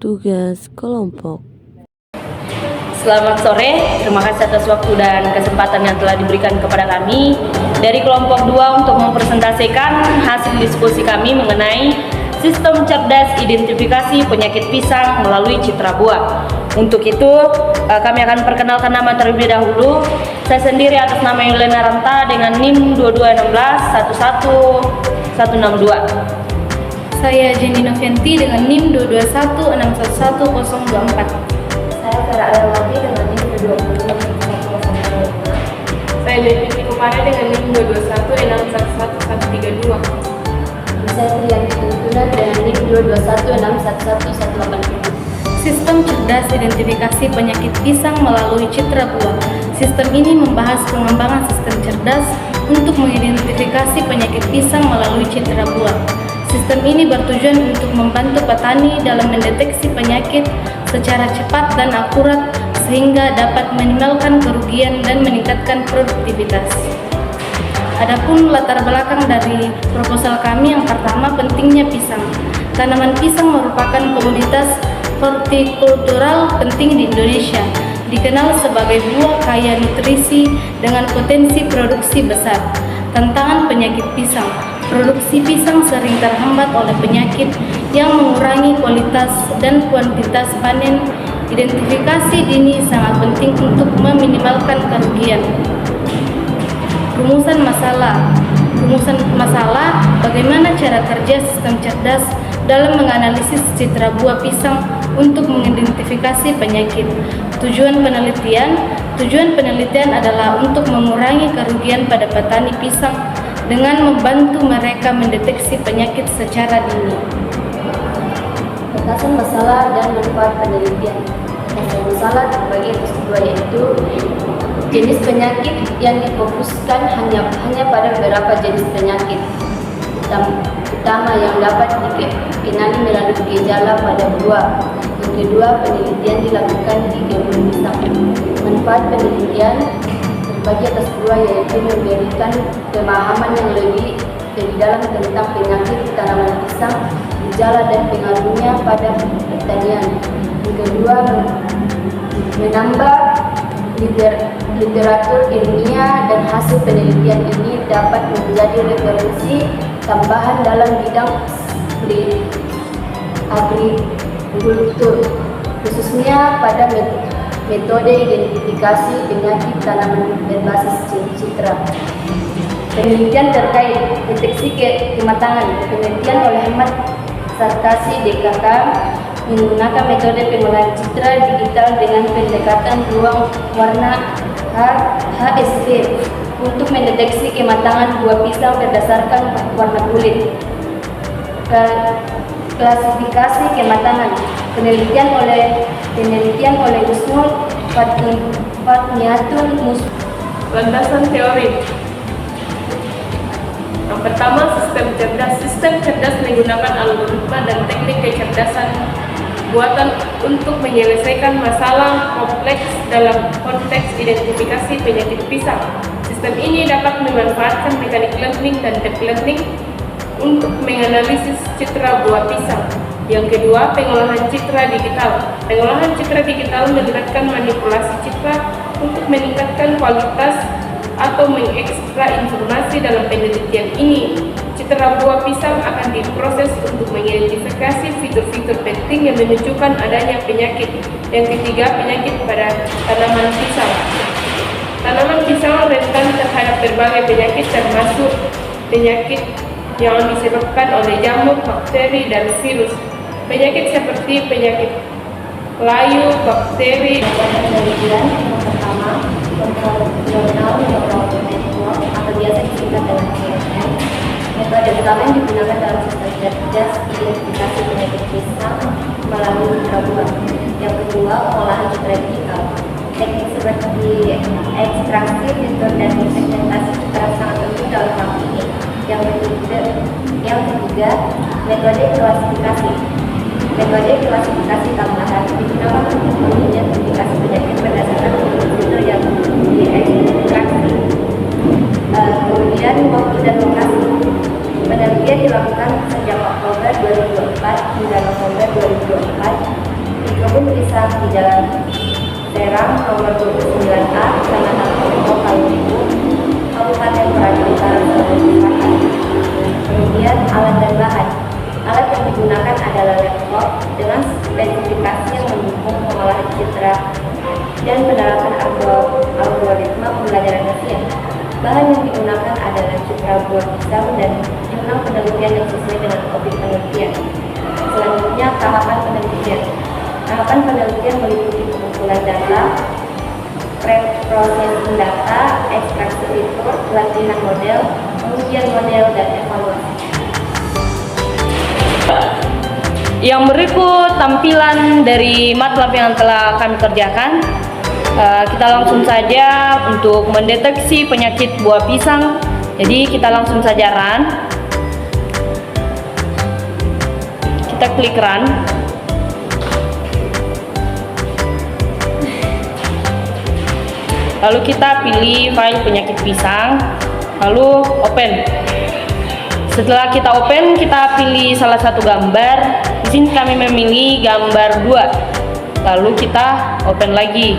Tugas kelompok. Selamat sore, terima kasih atas waktu dan kesempatan yang telah diberikan kepada kami dari kelompok 2 untuk mempresentasikan hasil diskusi kami mengenai sistem cerdas identifikasi penyakit pisang melalui citra buah. Untuk itu, kami akan perkenalkan nama terlebih dahulu. Saya sendiri atas nama Yulena Ranta dengan NIM 2216 11162. Saya Jenny Novianti dengan NIM 221611024. Saya Vera Alewati dengan NIM 2216105. Saya Leviti Kumara dengan NIM 221611132. Saya Triyanti Tuntunan dengan NIM 221611180. Sistem cerdas identifikasi penyakit pisang melalui citra buah. Sistem ini membahas pengembangan sistem cerdas untuk mengidentifikasi penyakit pisang melalui citra buah. Sistem ini bertujuan untuk membantu petani dalam mendeteksi penyakit secara cepat dan akurat sehingga dapat meminimalkan kerugian dan meningkatkan produktivitas. Adapun latar belakang dari proposal kami, yang pertama pentingnya pisang. Tanaman pisang merupakan komoditas hortikultural penting di Indonesia, dikenal sebagai buah kaya nutrisi dengan potensi produksi besar. Tantangan penyakit pisang. Produksi pisang sering terhambat oleh penyakit yang mengurangi kualitas dan kuantitas panen. Identifikasi dini sangat penting untuk meminimalkan kerugian. Rumusan masalah, bagaimana cara kerja sistem cerdas dalam menganalisis citra buah pisang untuk mengidentifikasi penyakit. Tujuan penelitian adalah untuk mengurangi kerugian pada petani pisang dengan membantu mereka mendeteksi penyakit secara dini. Petasan masalah dan manfaat penelitian. Masalah terbagi atas dua, yaitu jenis penyakit yang difokuskan hanya pada beberapa jenis penyakit utama yang dapat dikenali melalui gejala pada buah. Yang kedua, penelitian dilakukan di kebun pisang. Manfaat penelitian terbagi atas dua, yaitu memberikan pemahaman yang lebih dalam tentang penyakit tanaman pisang, gejala dan pengaruhnya pada pertanian. Yang kedua, menambah literatur ilmiah, dan hasil penelitian ini dapat menjadi referensi tambahan dalam bidang agrikultur, khususnya pada metode identifikasi penyakit tanaman berbasis citra. Penelitian terkait deteksi kematangan. Penelitian oleh Ahmad Sarkasi DKK menggunakan metode pengolahan citra digital dengan pendekatan ruang warna HSV untuk mendeteksi kematangan buah pisang berdasarkan warna kulit. Klasifikasi kematangan. Penelitian oleh Husnul Fatniatun Mus. Landasan teori. Yang pertama, sistem cerdas. Sistem cerdas menggunakan algoritma dan teknik kecerdasan buatan untuk menyelesaikan masalah kompleks dalam konteks identifikasi penyakit pisang. Sistem ini dapat memanfaatkan mekanik learning dan deep learning untuk menganalisis citra buah pisang. Yang kedua, pengolahan citra digital. Pengolahan citra digital melibatkan manipulasi citra untuk meningkatkan kualitas atau mengekstrak informasi dalam penelitian ini. Citra buah pisang akan diproses untuk mengidentifikasi fitur-fitur penting yang menunjukkan adanya penyakit. Yang ketiga, penyakit pada tanaman pisang. Tanaman pisang rentan terhadap berbagai penyakit, termasuk penyakit yang disebabkan oleh jamur, bakteri, dan virus. Penyakit seperti penyakit layu, bakteri. Penelitian yang pertama, kontrol network atau biasa disingkat dengan CNN. Metode utama yang digunakan dalam sistem cerdas identifikasi penyakit pisang melalui citra buah. Yang kedua, pengolahan citra digital. Teknik seperti ekstraksi, filter, dan segmentasi citra sangat penting dalam hal ini. Yang ketiga, metode klasifikasi. Metode klasifikasi tambahan digunakan untuk mengidentifikasi penyakit berdasarkan fitur yang diekstraksi. Kemudian waktu dan lokasi. Penelitian dilakukan sejak Oktober 2004 hingga November 2024 nomor 29A, Kecamatan Kolombo, Kalunggu, Kabupaten Merauke Utara, Sulawesi Selatan. Kemudian alat dan bahan. Alat yang digunakan adalah laptop dengan spesifikasi yang mendukung pengolahan citra dan penerapan algoritma pembelajaran mesin. Bahan yang digunakan adalah citra buah pisang dan jurnal penelitian yang sesuai dengan topik penelitian. Selanjutnya, tahapan penelitian. Tahapan penelitian meliputi pengumpulan data, pre-processing data, ekstraksi fitur, pelatihan model, pengujian model, dan evaluasi. Yang berikut tampilan dari MATLAB yang telah kami kerjakan. Kita langsung saja untuk mendeteksi penyakit buah pisang. Jadi kita langsung saja run. Kita klik run. Lalu kita pilih file penyakit pisang, lalu open. Setelah kita open, kita pilih salah satu gambar. Di sini kami memilih gambar 2. Lalu kita open lagi.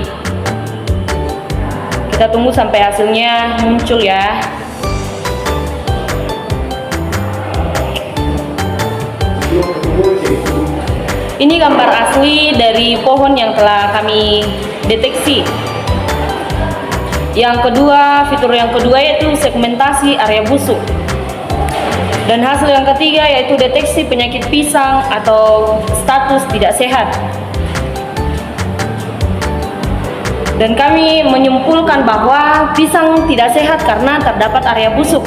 Kita tunggu sampai hasilnya muncul ya. Ini gambar asli dari pohon yang telah kami deteksi. Yang kedua, fitur yang kedua yaitu segmentasi area busuk. Dan hasil yang ketiga yaitu deteksi penyakit pisang atau status tidak sehat. Dan kami menyimpulkan bahwa pisang tidak sehat karena terdapat area busuk.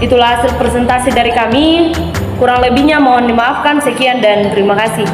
Itulah hasil presentasi dari kami. Kurang lebihnya mohon dimaafkan. Sekian dan terima kasih.